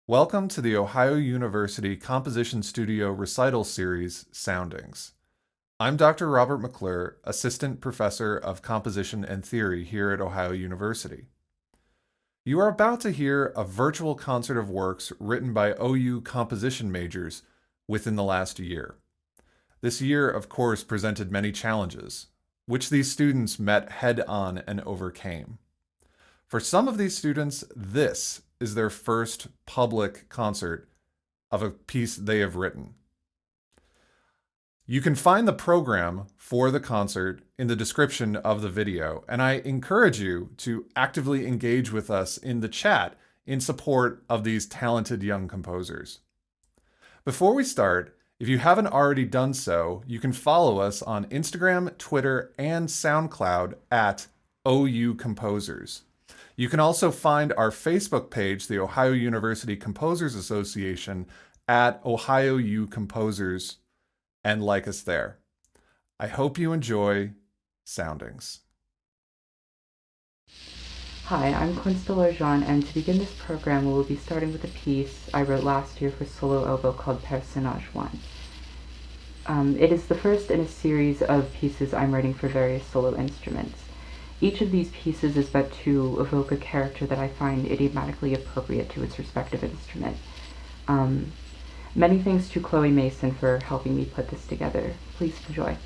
Welcome to the Ohio University Composition Studio Recital Series, Soundings. I'm Dr. Robert McClure, Assistant Professor of Composition and Theory here at Ohio University. You are about to hear a virtual concert of works written by OU composition majors within the last year. This year, of course, presented many challenges, which these students met head-on and overcame. For some of these students, this is their first public concert of a piece they have written. You can find the program for the concert in the description of the video, and I encourage you to actively engage with us in the chat in support of these talented young composers. Before we start, if you haven't already done so, you can follow us on Instagram, Twitter, and SoundCloud at OU Composers. You can also find our Facebook page, the Ohio University Composers Association, at Ohio U Composers, and like us there. I hope you enjoy Soundings. Hi, I'm Constella Jean, and to begin this program, we will be starting with a piece I wrote last year for solo oboe called Personnage 1. It is the first in a series of pieces I'm writing for various solo instruments. Each of these pieces is meant to evoke a character that I find idiomatically appropriate to its respective instrument. Many thanks to Chloe Mason for helping me put this together. Please enjoy.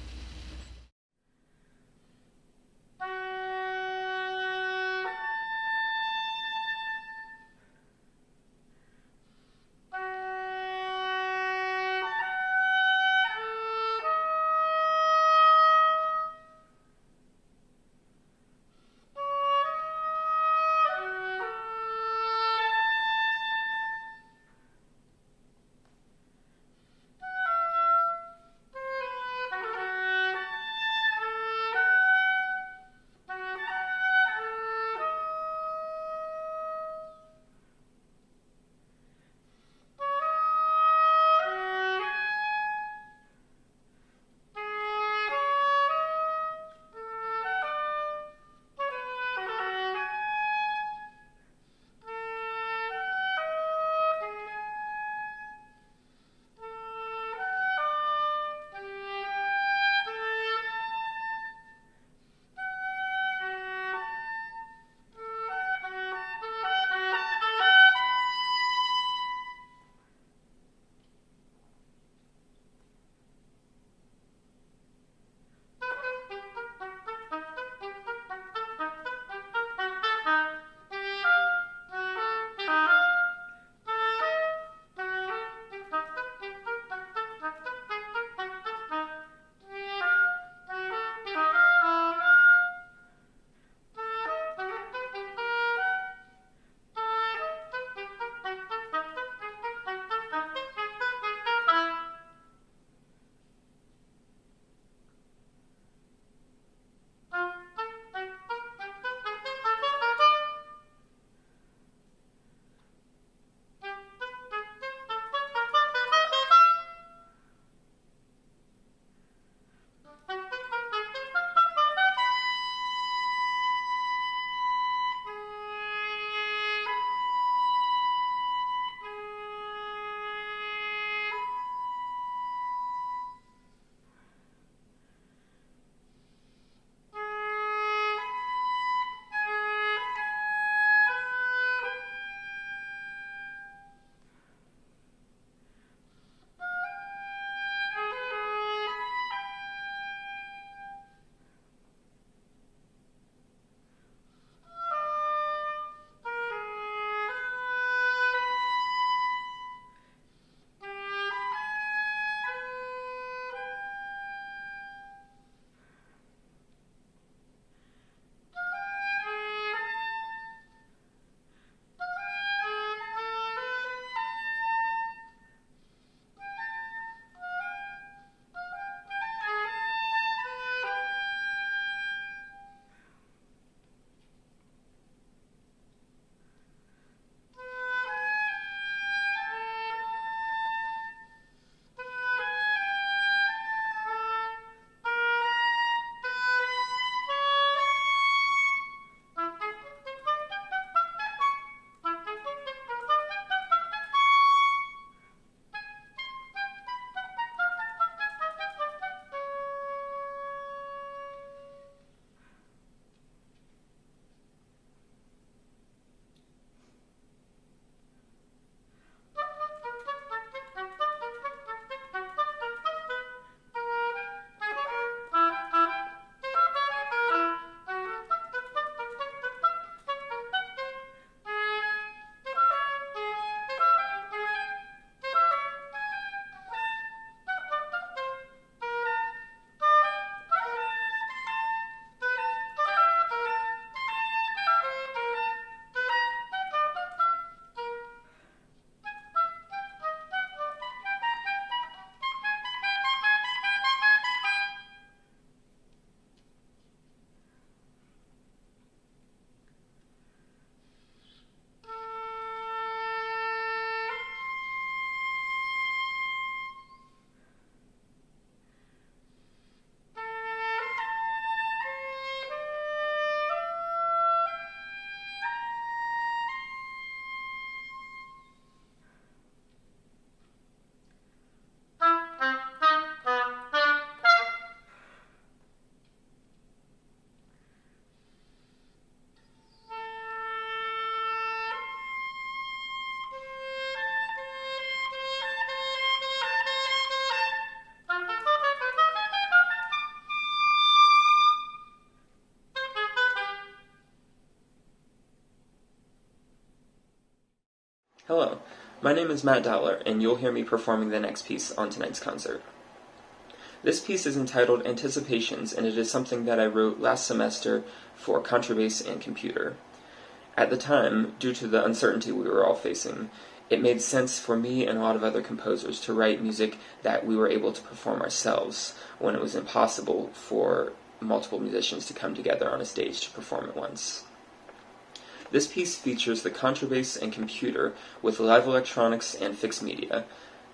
Hello, my name is Matt Dowler, and you'll hear me performing the next piece on tonight's concert. This piece is entitled Anticipations, and it is something that I wrote last semester for contrabass and computer. At the time, due to the uncertainty we were all facing, it made sense for me and a lot of other composers to write music that we were able to perform ourselves when it was impossible for multiple musicians to come together on a stage to perform at once. This piece features the contrabass and computer with live electronics and fixed media.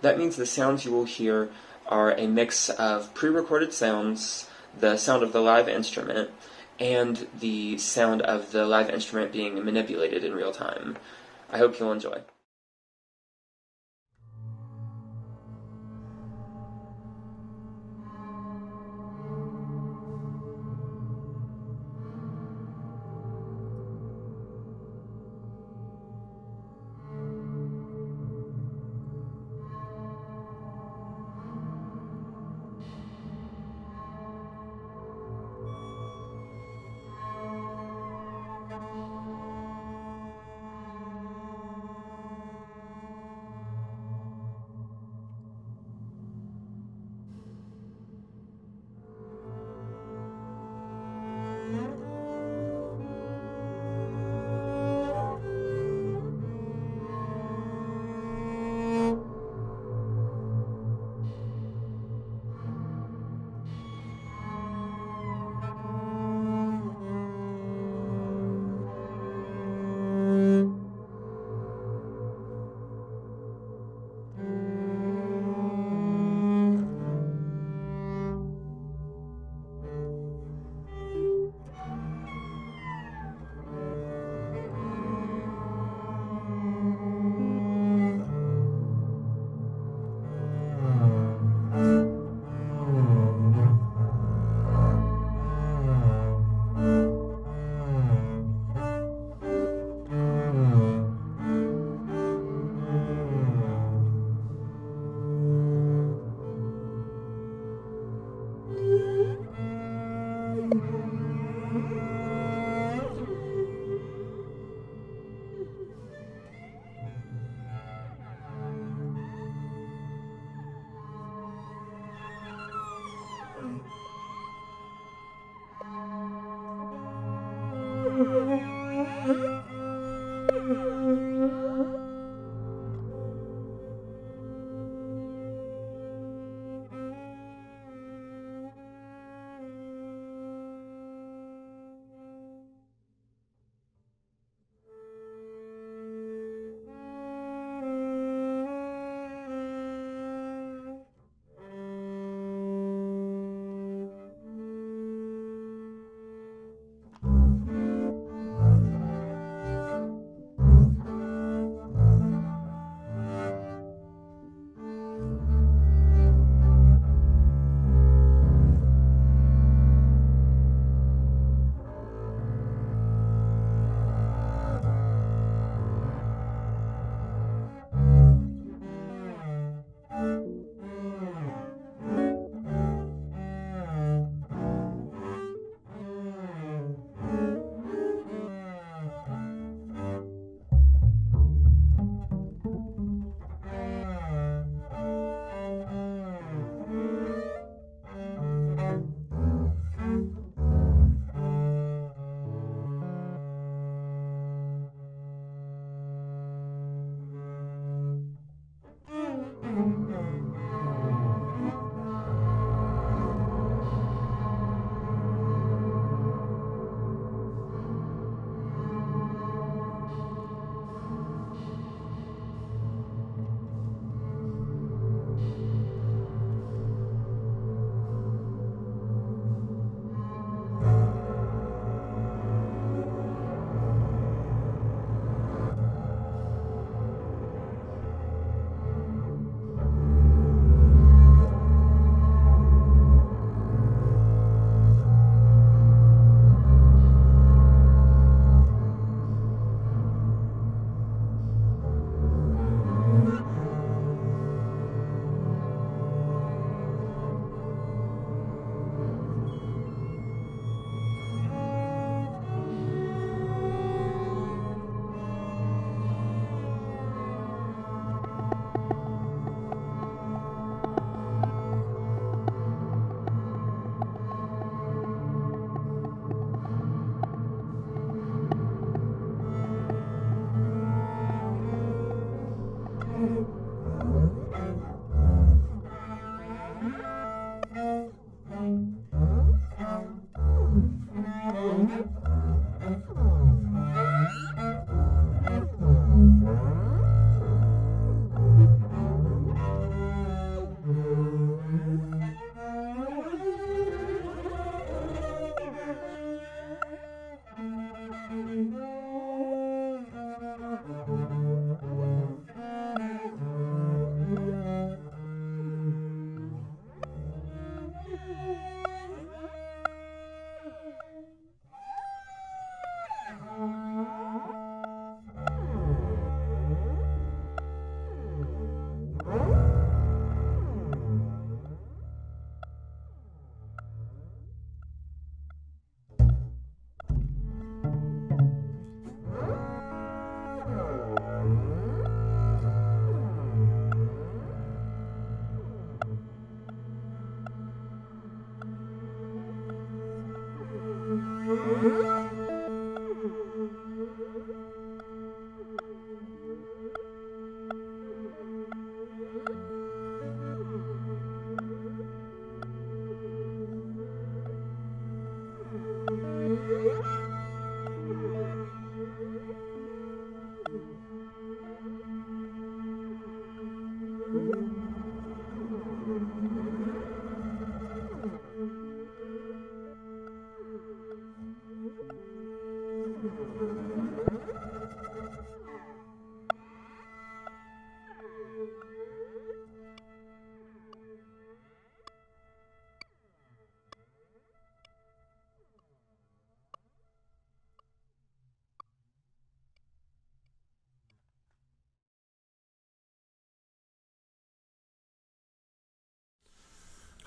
That means the sounds you will hear are a mix of pre-recorded sounds, the sound of the live instrument, and the sound of the live instrument being manipulated in real time. I hope you'll enjoy.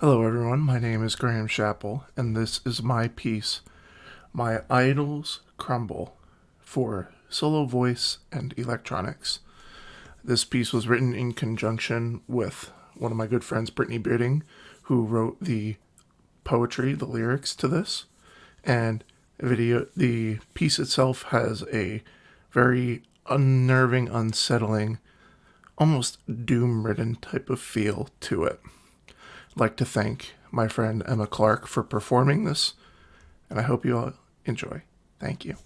Hello, everyone. My name is Graham Chappell, and this is my piece, My Idols Crumble, for solo voice and electronics. This piece was written in conjunction with one of my good friends, Brittany Bidding, who wrote the poetry, the lyrics to this. And the piece itself has a very unnerving, unsettling, almost doom-ridden type of feel to it. I'd like to thank my friend Emma Clark for performing this, and I hope you all enjoy. Thank you.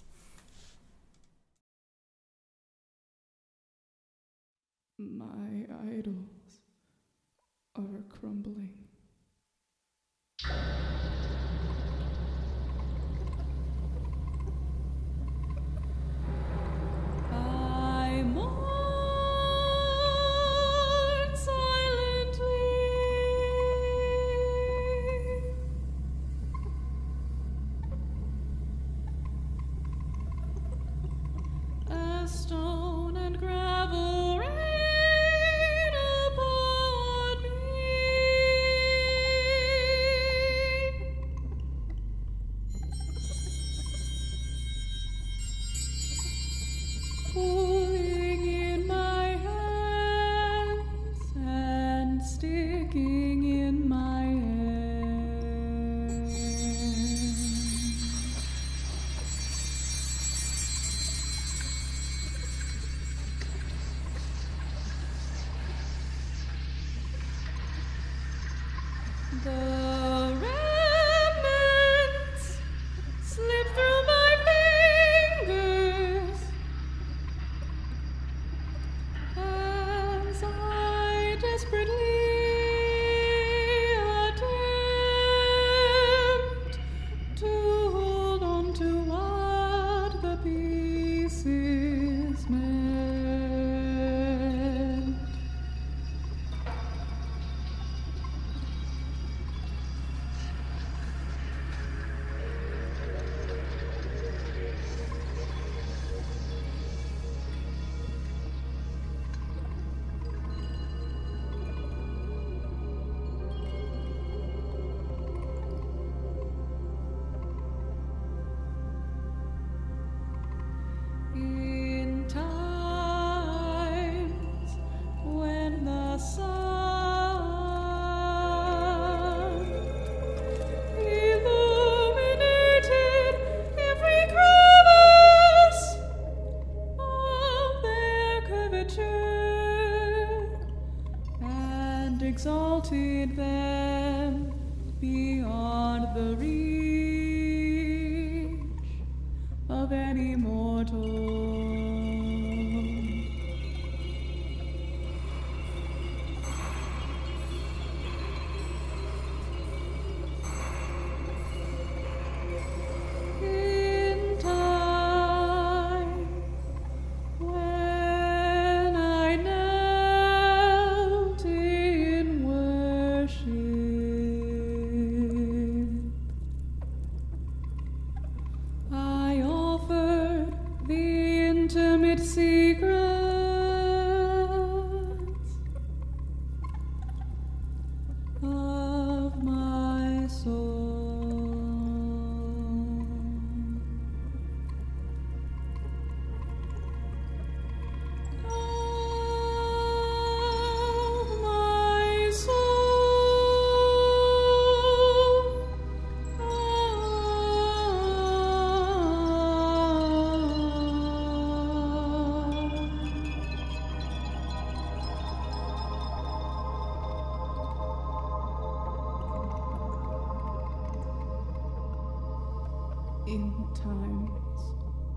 My idols are crumbling. I mourn silently as stone and gravel rain upon me. Pulling in my hands and sticking in my head. The remnants slip through my fingers as I desperately attempt to hold on to what the pieces meant. In times when the sun illuminated every crevice of their curvature and exalted them beyond the reach of any mortal. In time when I knelt in worship, I offered the intimate secrets of my soul. Of my In times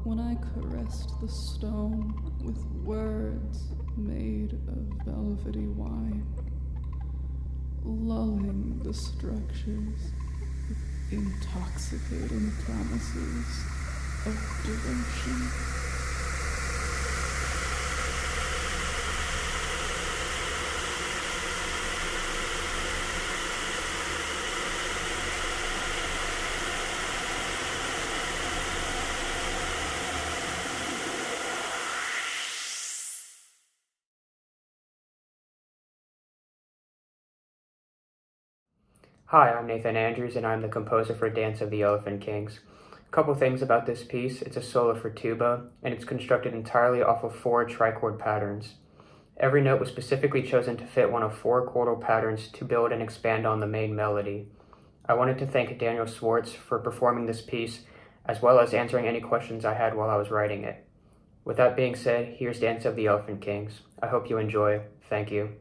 when I caressed the stone with words made of velvety wine, lulling the structures with intoxicating promises of devotion. Hi, I'm Nathan Andrews, and I'm the composer for Dance of the Elephant Kings. A couple things about this piece: it's a solo for tuba, and it's constructed entirely off of 4 trichord patterns. Every note was specifically chosen to fit one of 4 chordal patterns to build and expand on the main melody. I wanted to thank Daniel Swartz for performing this piece, as well as answering any questions I had while I was writing it. With that being said, here's Dance of the Elephant Kings. I hope you enjoy. Thank you.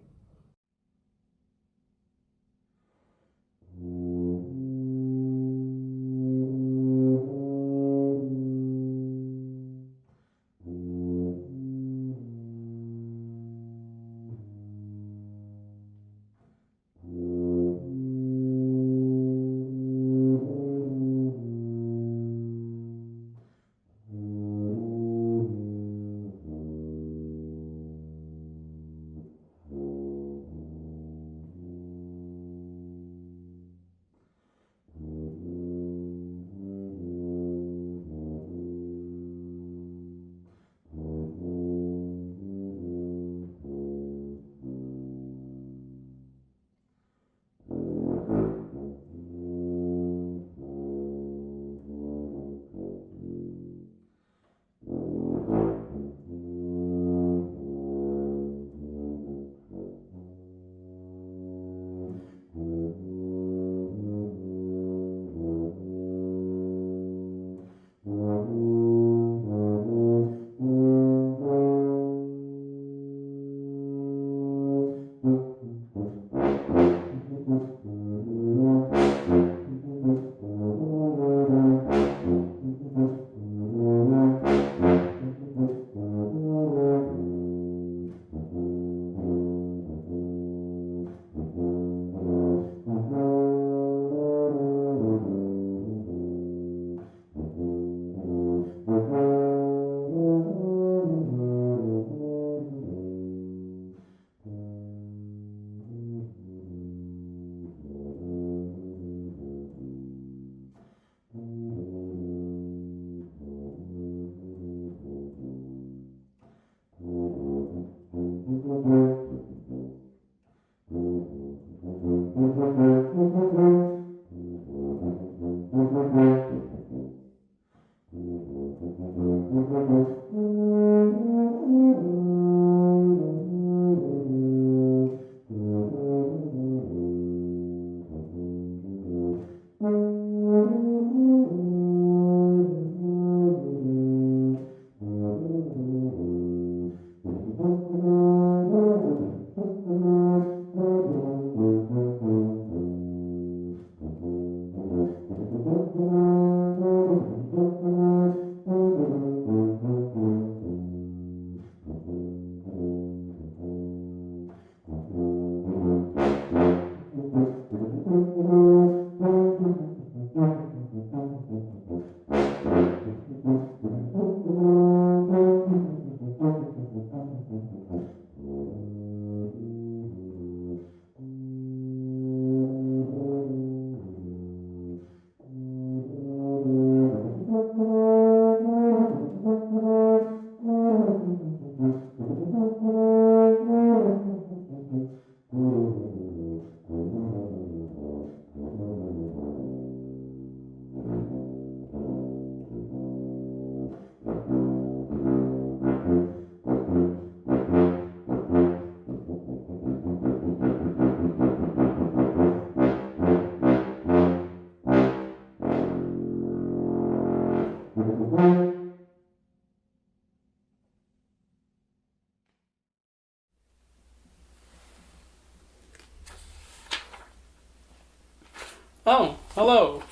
Oh, hello.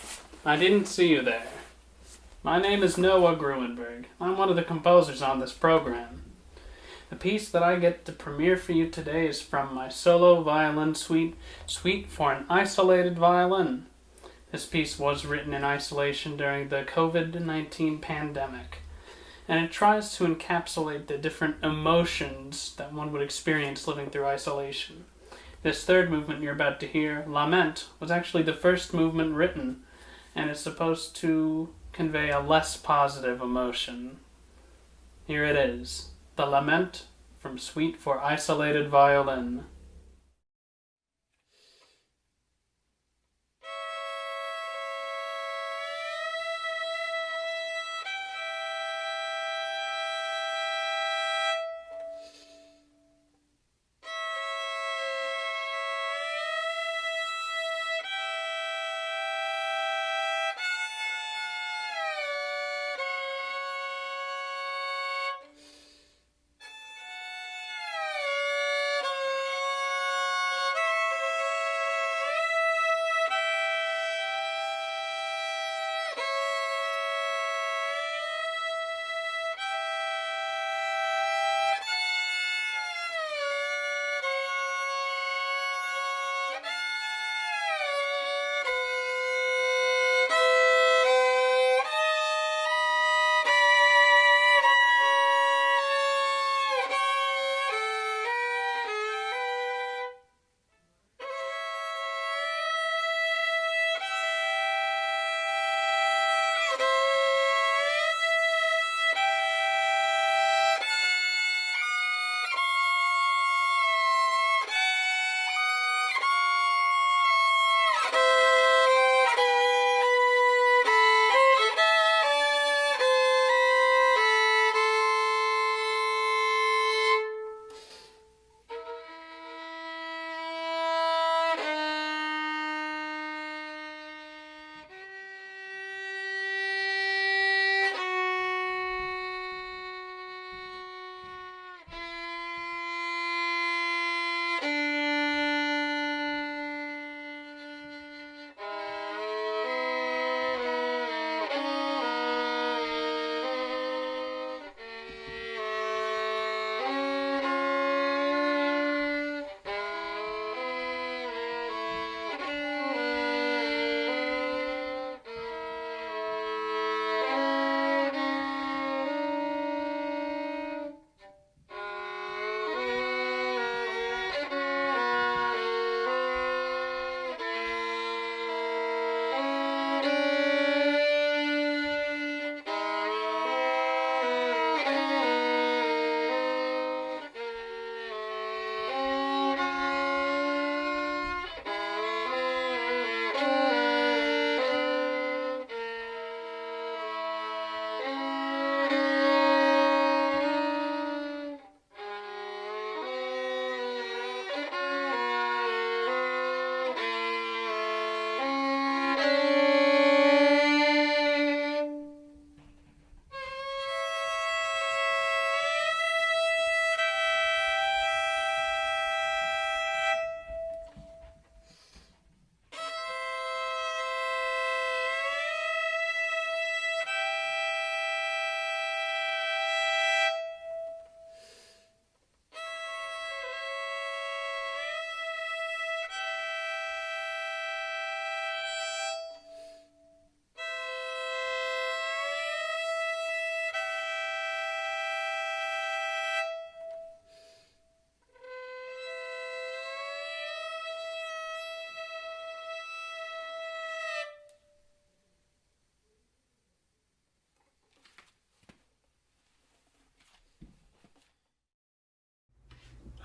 I didn't see you there. My name is Noah Gruenberg. I'm one of the composers on this program. The piece that I get to premiere for you today is from my solo violin suite for an isolated violin. This piece was written in isolation during the COVID-19 pandemic, and it tries to encapsulate the different emotions that one would experience living through isolation. This third movement you're about to hear, Lament, was actually the first movement written, and it's supposed to convey a less positive emotion. Here it is, the Lament from Suite for Isolated Violin.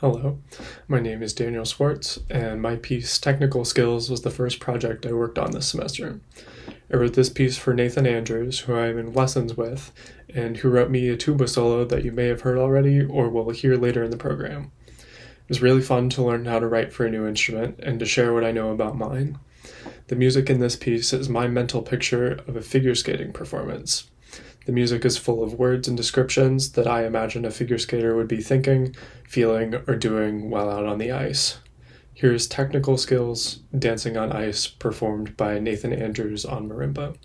Hello, my name is Daniel Swartz, and my piece Technical Skills was the first project I worked on this semester. I wrote this piece for Nathan Andrews, who I'm in lessons with, and who wrote me a tuba solo that you may have heard already or will hear later in the program. It was really fun to learn how to write for a new instrument and to share what I know about mine. The music in this piece is my mental picture of a figure skating performance. The music is full of words and descriptions that I imagine a figure skater would be thinking, feeling, or doing while out on the ice. Here's Technical Skills, Dancing on Ice, performed by Nathan Andrews on marimba.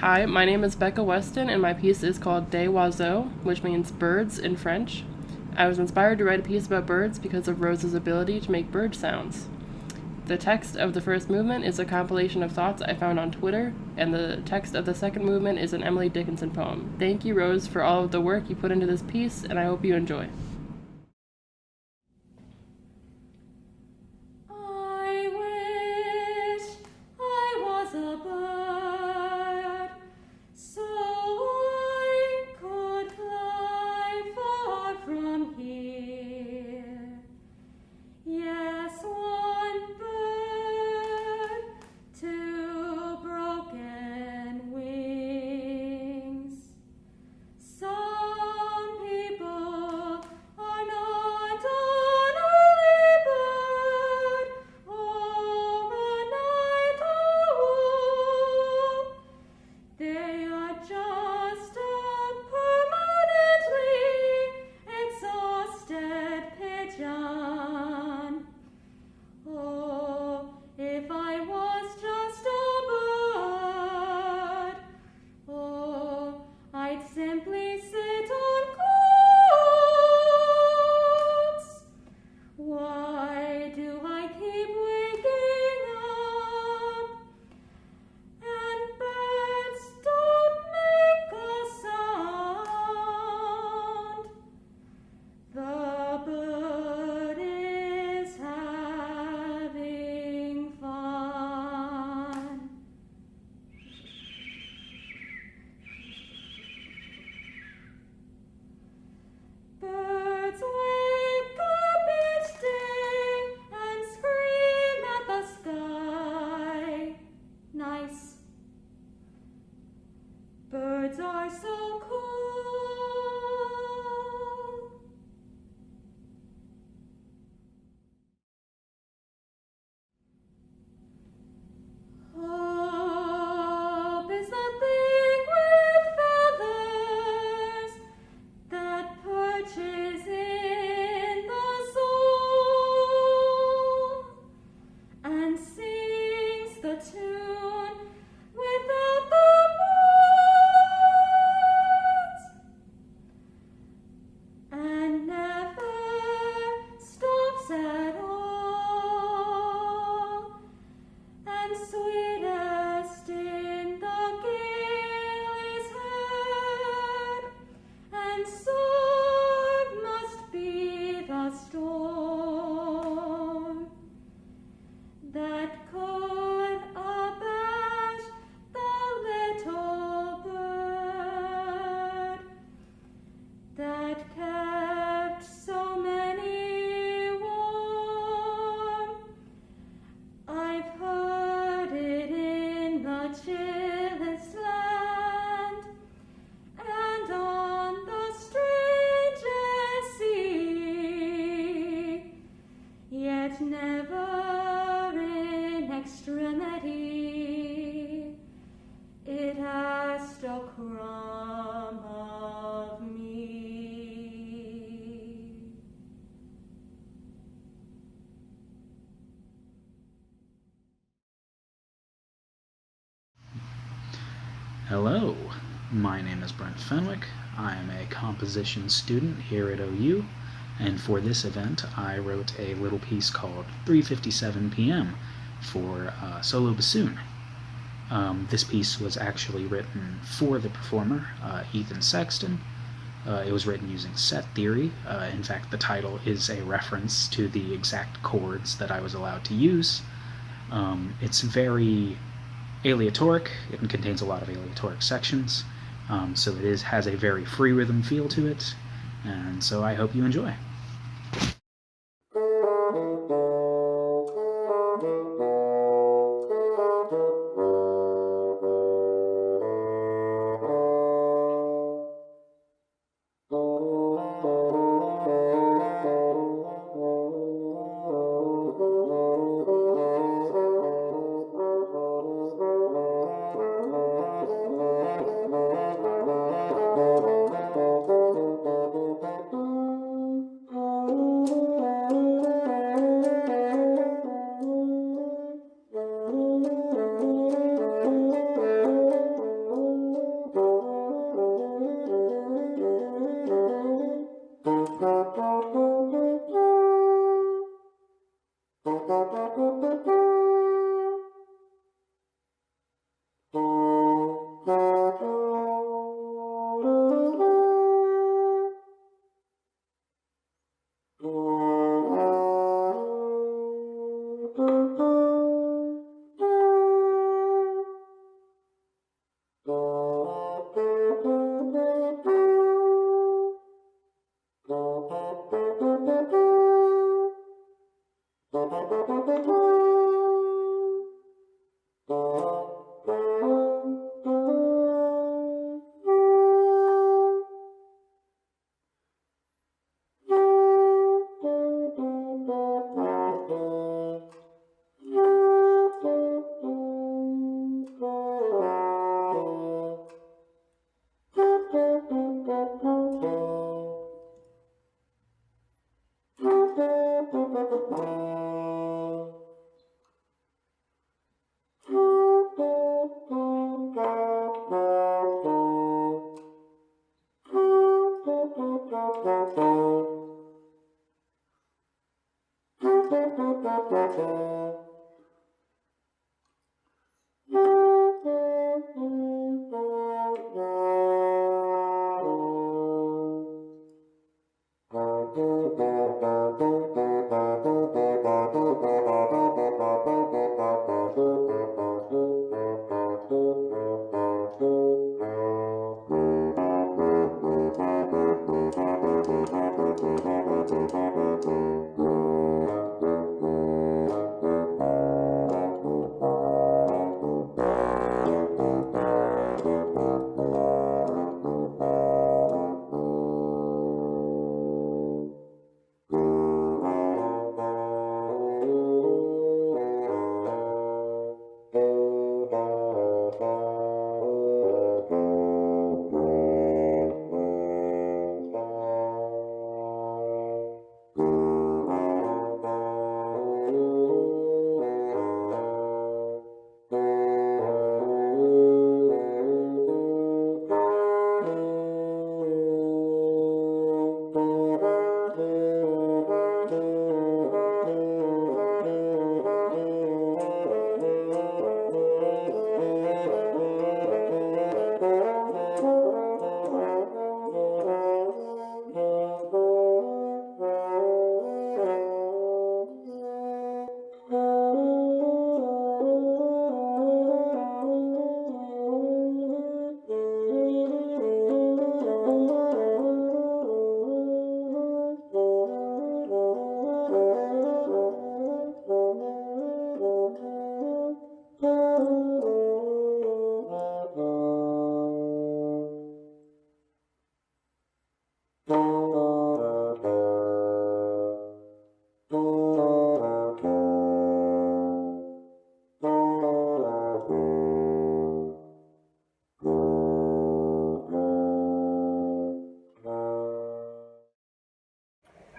Hi, my name is Becca Weston, and my piece is called Des Oiseaux, which means birds in French. I was inspired to write a piece about birds because of Rose's ability to make bird sounds. The text of the first movement is a compilation of thoughts I found on Twitter, and the text of the second movement is an Emily Dickinson poem. Thank you, Rose, for all of the work you put into this piece, and I hope you enjoy. Hello, my name is Brent Fenwick. I am a composition student here at OU, and for this event I wrote a little piece called 3:57 p.m. for solo bassoon. This piece was actually written for the performer, Ethan Sexton. It was written using set theory. In fact, the title is a reference to the exact chords that I was allowed to use. It's very aleatoric. It contains a lot of aleatoric sections, so it has a very free rhythm feel to it, and so I hope you enjoy.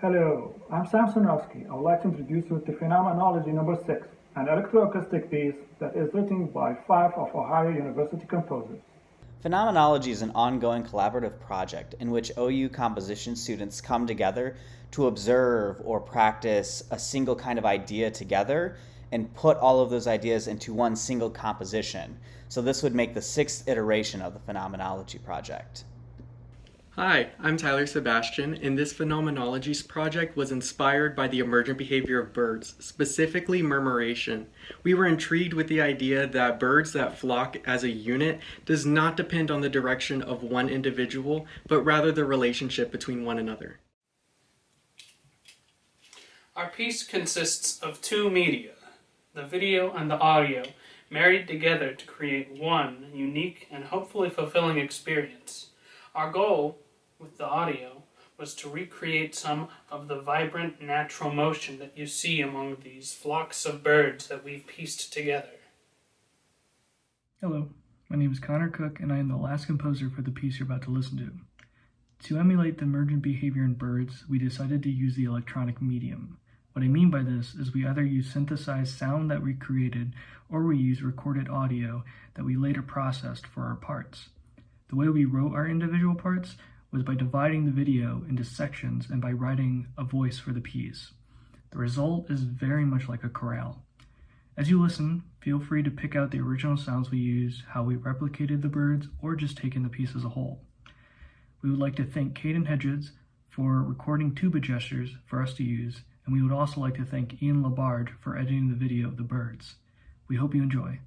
Hello, I'm Sam Sonowski. I would like to introduce you to Phenomenology number 6, an electroacoustic piece that is written by 5 of Ohio University composers. Phenomenology is an ongoing collaborative project in which OU composition students come together to observe or practice a single kind of idea together and put all of those ideas into one single composition. So this would make the 6th iteration of the Phenomenology project. Hi, I'm Tyler Sebastian, and this Phenomenology project was inspired by the emergent behavior of birds, specifically murmuration. We were intrigued with the idea that birds that flock as a unit does not depend on the direction of one individual, but rather the relationship between one another. Our piece consists of 2 media, the video and the audio, married together to create one unique and hopefully fulfilling experience. Our goal with the audio was to recreate some of the vibrant natural motion that you see among these flocks of birds that we've pieced together. Hello, my name is Connor Cook and I am the last composer for the piece you're about to listen to. To emulate the emergent behavior in birds, we decided to use the electronic medium. What I mean by this is we either use synthesized sound that we created or we use recorded audio that we later processed for our parts. The way we wrote our individual parts was by dividing the video into sections and by writing a voice for the piece. The result is very much like a chorale. As you listen, feel free to pick out the original sounds we used, how we replicated the birds, or just take in the piece as a whole. We would like to thank Caden Hedges for recording tuba gestures for us to use, and we would also like to thank Ian Labarge for editing the video of the birds. We hope you enjoy.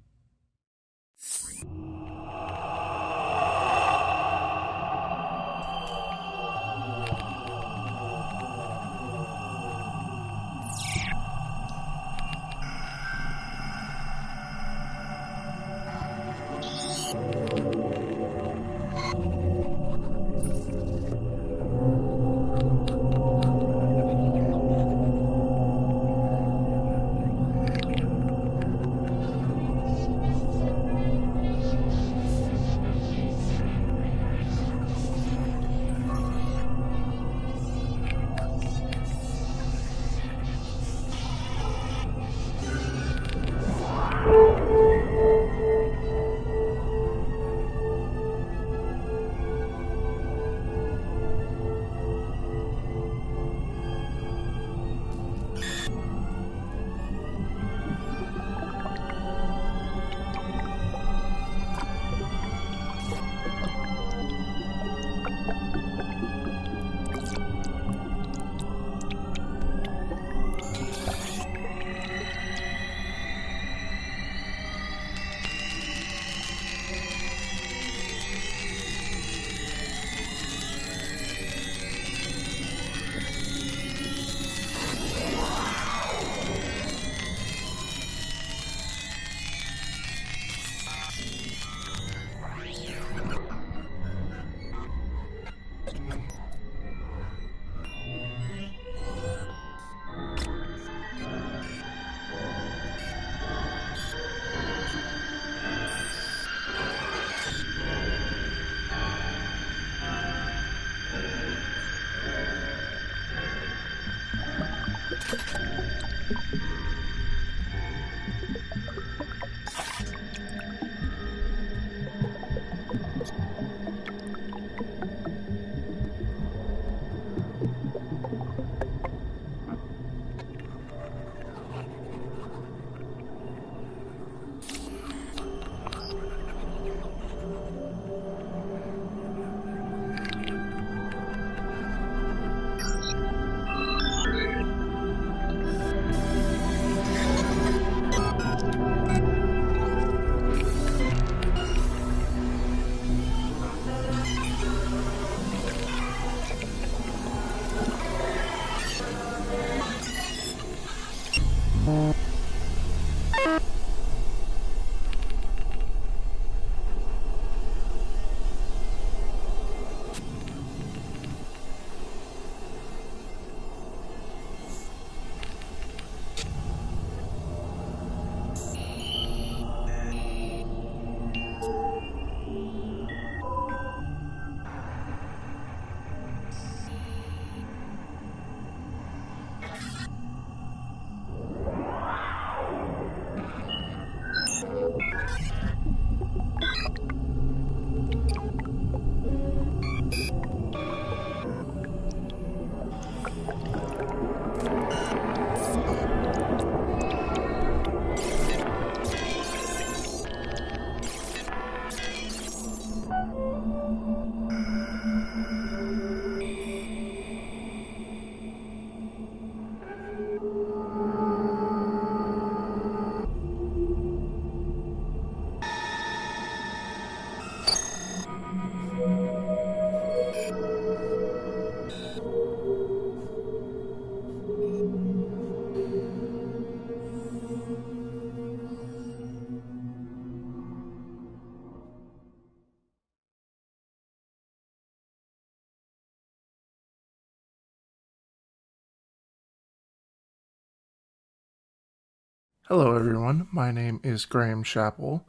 Hello, everyone. My name is Graham Chappell.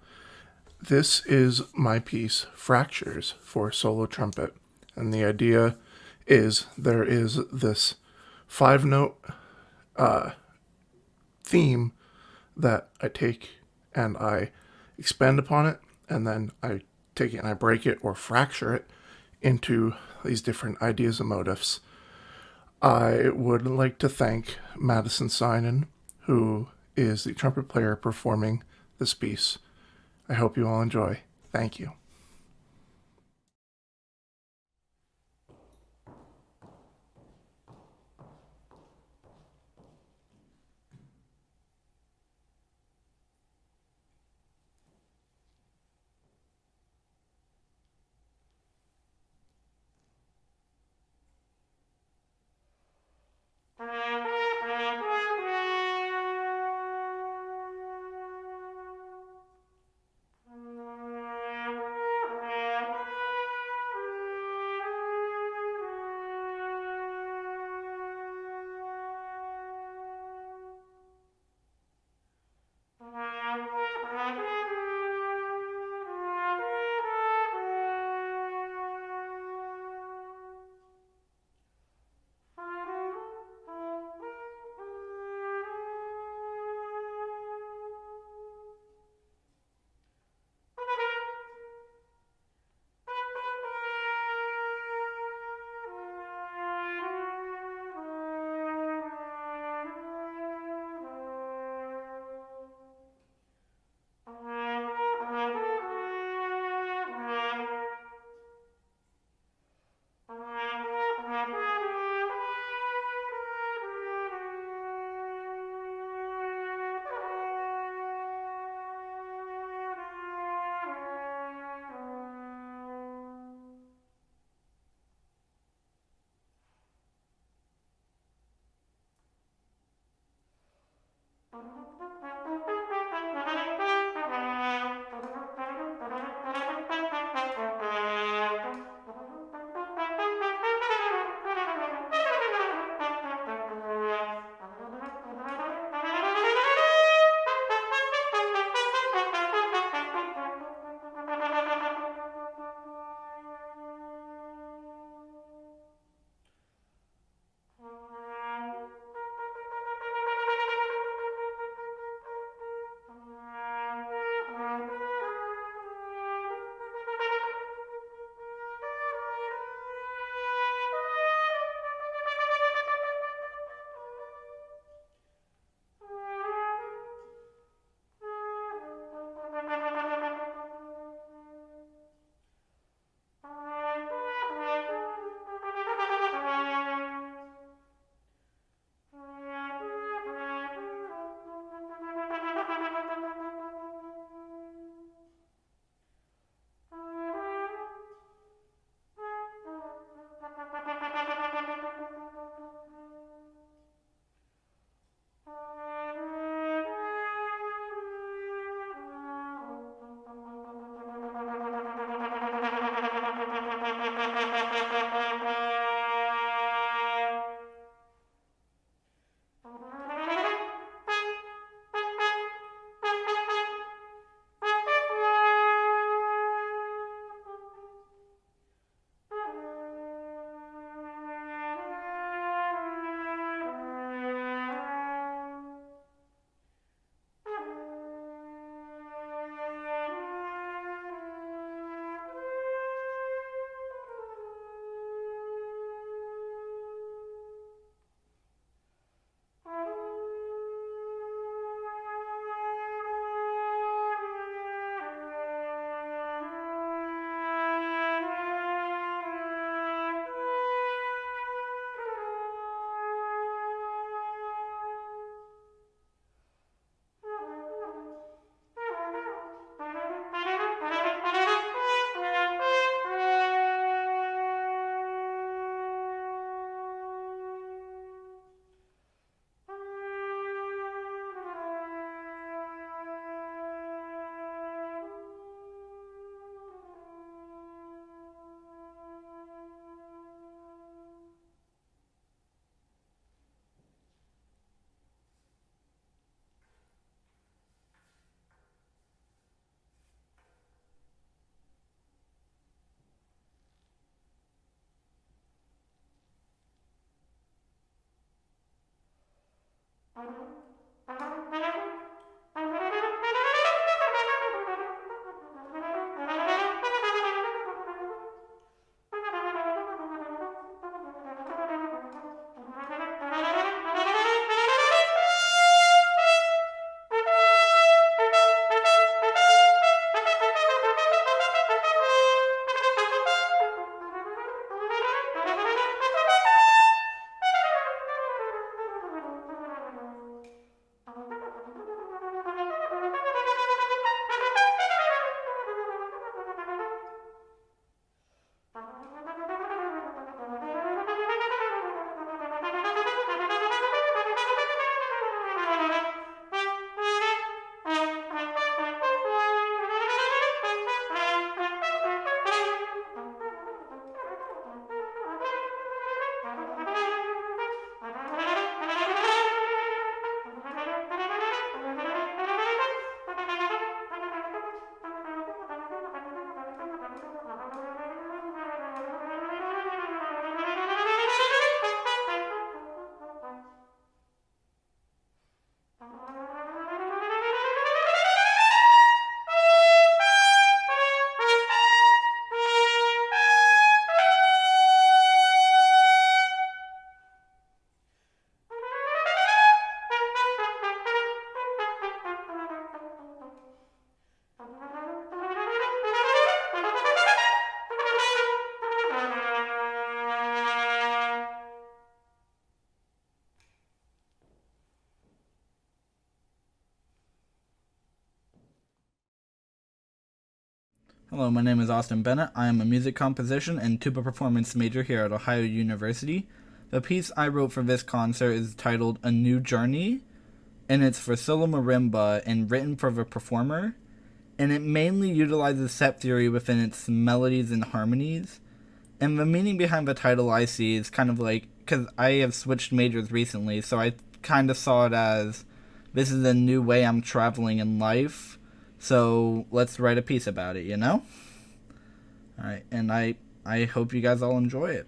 This is my piece, Fractures, for solo trumpet. And the idea is there is this 5-note theme that I take and I expand upon it, and then I take it and I break it or fracture it into these different ideas and motifs. I would like to thank Madison Sinan, who is the trumpet player performing this piece. I hope you all enjoy. Thank you. Hello, my name is Austin Bennett. I am a music composition and tuba performance major here at Ohio University. The piece I wrote for this concert is titled A New Journey, and it's for solo marimba and written for the performer, and it mainly utilizes set theory within its melodies and harmonies. And the meaning behind the title I see is kind of like, because I have switched majors recently, so I kind of saw it as, this is a new way I'm traveling in life, so let's write a piece about it, you know? Alright, and I hope you guys all enjoy it.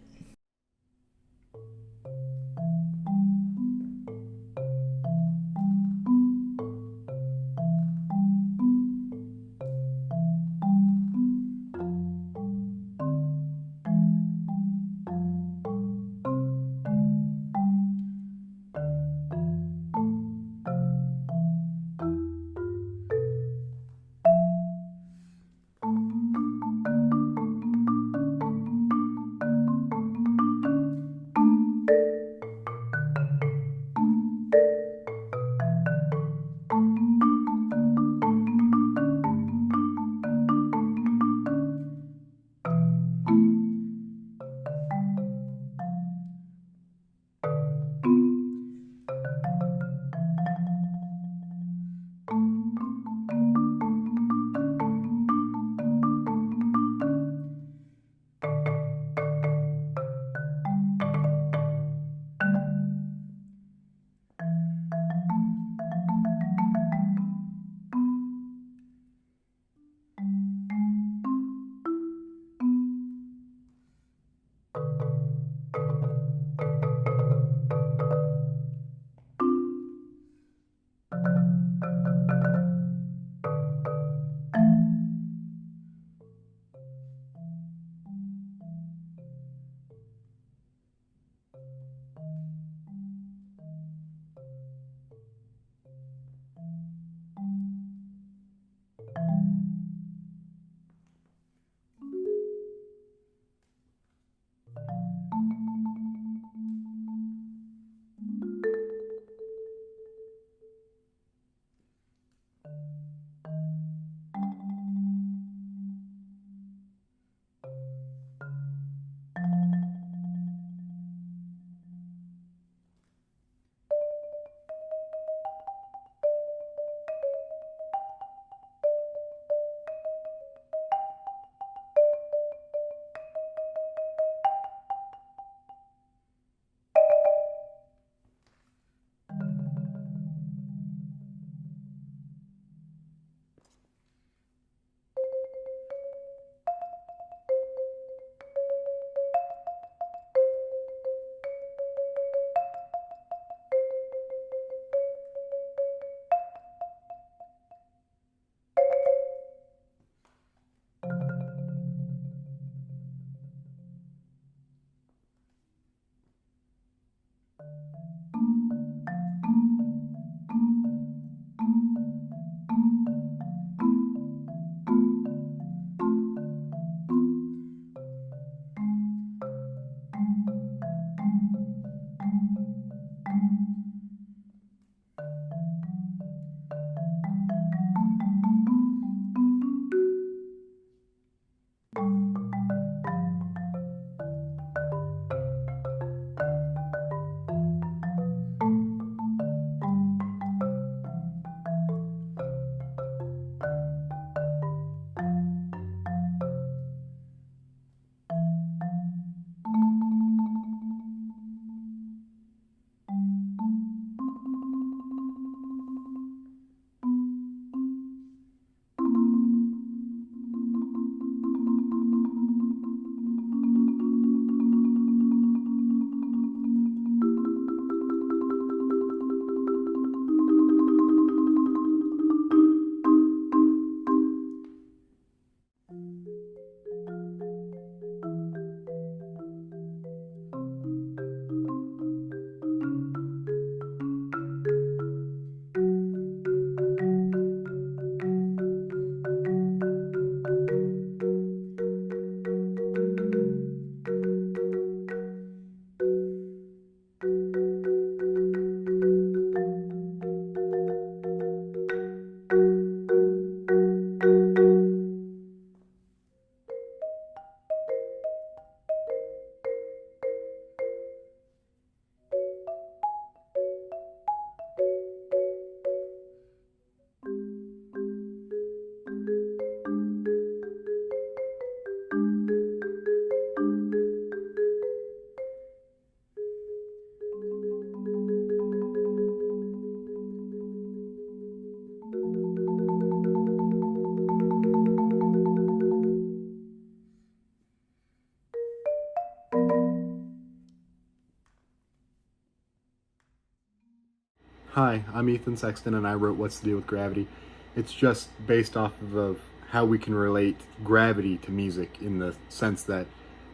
Hi, I'm Ethan Sexton, and I wrote What's the Deal with Gravity. It's just based off of how we can relate gravity to music, in the sense that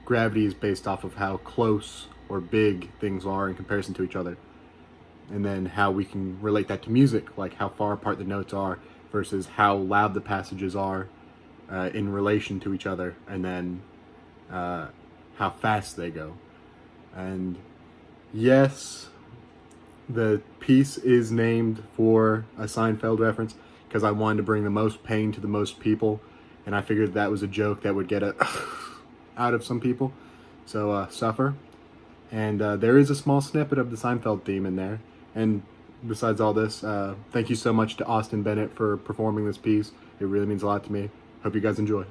gravity is based off of how close or big things are in comparison to each other. And then how we can relate that to music, like how far apart the notes are versus how loud the passages are in relation to each other, and then how fast they go. And yes, the piece is named for a Seinfeld reference because I wanted to bring the most pain to the most people, and I figured that was a joke that would get it out of some people. So suffer. And there is a small snippet of the Seinfeld theme in there. And besides all this, thank you so much to Austin Bennett for performing this piece. It really means a lot to me. Hope you guys enjoy.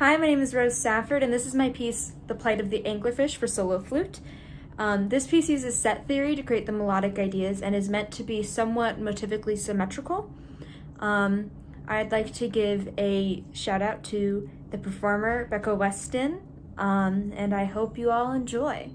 Hi, my name is Rose Safford, and this is my piece, The Plight of the Anglerfish for solo flute. This piece uses set theory to create the melodic ideas and is meant to be somewhat motivically symmetrical. I'd like to give a shout out to the performer, Becca Weston, and I hope you all enjoy.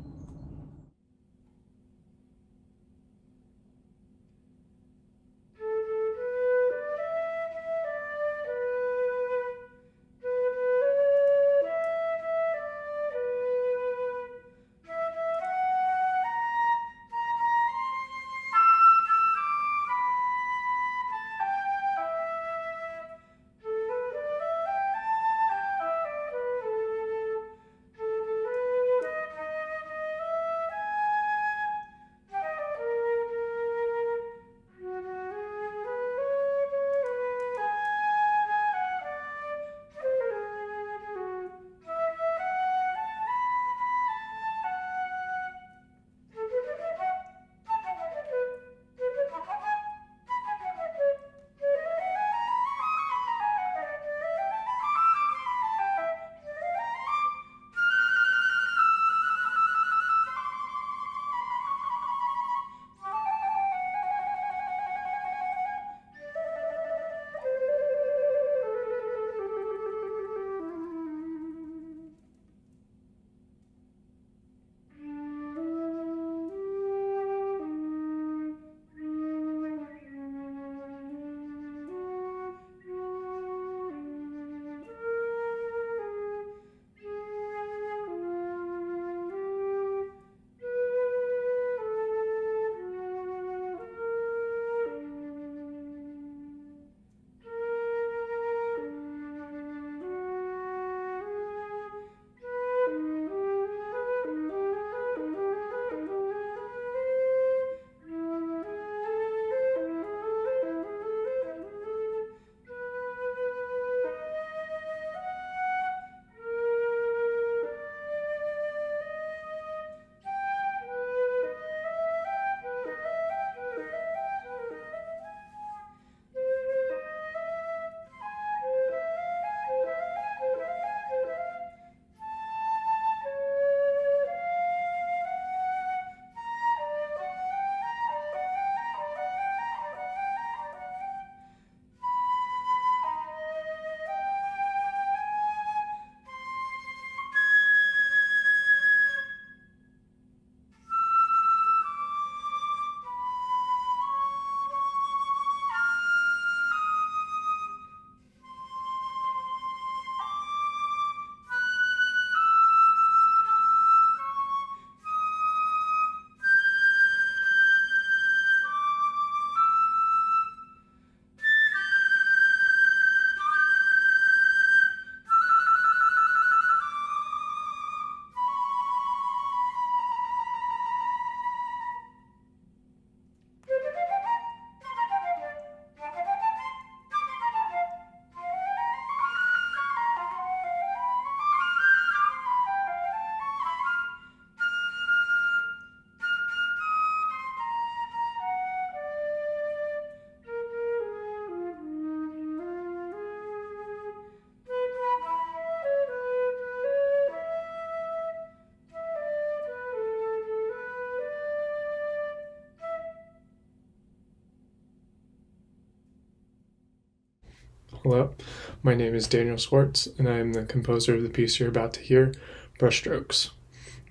Hello, my name is Daniel Schwartz, and I am the composer of the piece you're about to hear, Brushstrokes.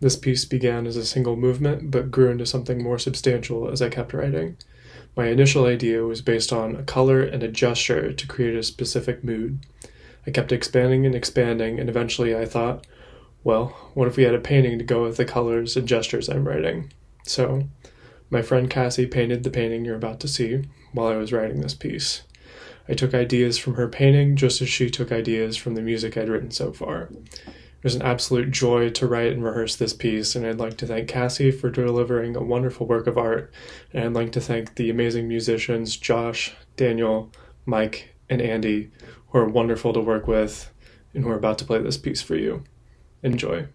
This piece began as a single movement, but grew into something more substantial as I kept writing. My initial idea was based on a color and a gesture to create a specific mood. I kept expanding, and eventually I thought, well, what if we had a painting to go with the colors and gestures I'm writing? So, my friend Cassie painted the painting you're about to see while I was writing this piece. I took ideas from her painting just as she took ideas from the music I'd written so far. It was an absolute joy to write and rehearse this piece, and I'd like to thank Cassie for delivering a wonderful work of art, and I'd like to thank the amazing musicians Josh, Daniel, Mike, and Andy, who are wonderful to work with and who are about to play this piece for you. Enjoy.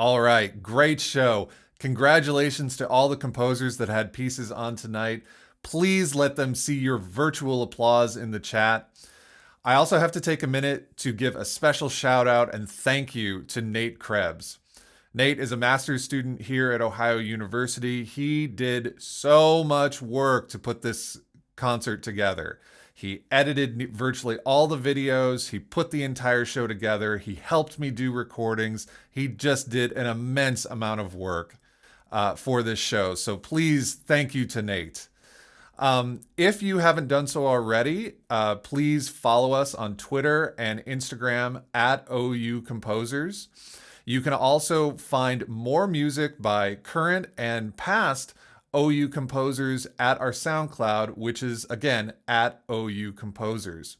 All right, great show. Congratulations to all the composers that had pieces on tonight. Please let them see your virtual applause in the chat. I also have to take a minute to give a special shout out and thank you to Nate Krebs. Nate is a master's student here at Ohio University. He did so much work to put this concert together. He edited virtually all the videos. He put the entire show together. He helped me do recordings. He just did an immense amount of work for this show. So please, thank you to Nate. If you haven't done so already, please follow us on Twitter and Instagram at OU Composers. You can also find more music by current and past OU Composers at our SoundCloud, which is, again, at OU Composers.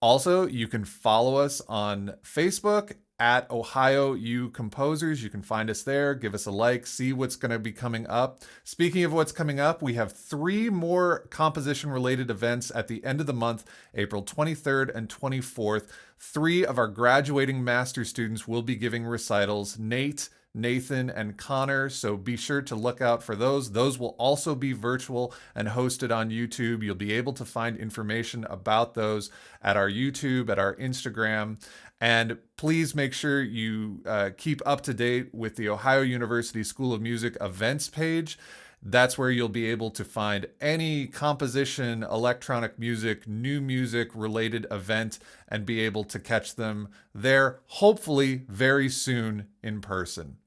Also, you can follow us on Facebook at Ohio U Composers. You can find us there, give us a like, see what's going to be coming up. Speaking of what's coming up, we have 3 more composition-related events at the end of the month, April 23rd and 24th. 3 of our graduating master students will be giving recitals, Nate, Nathan, and Connor, so be sure to look out for those. Those will also be virtual and hosted on YouTube. You'll be able to find information about those at our YouTube, at our Instagram, and please make sure you keep up to date with the Ohio University School of Music events page. That's where you'll be able to find any composition, electronic music, new music related event and be able to catch them there, hopefully very soon in person.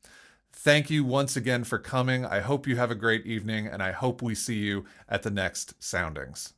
Thank you once again for coming. I hope you have a great evening, and I hope we see you at the next Soundings.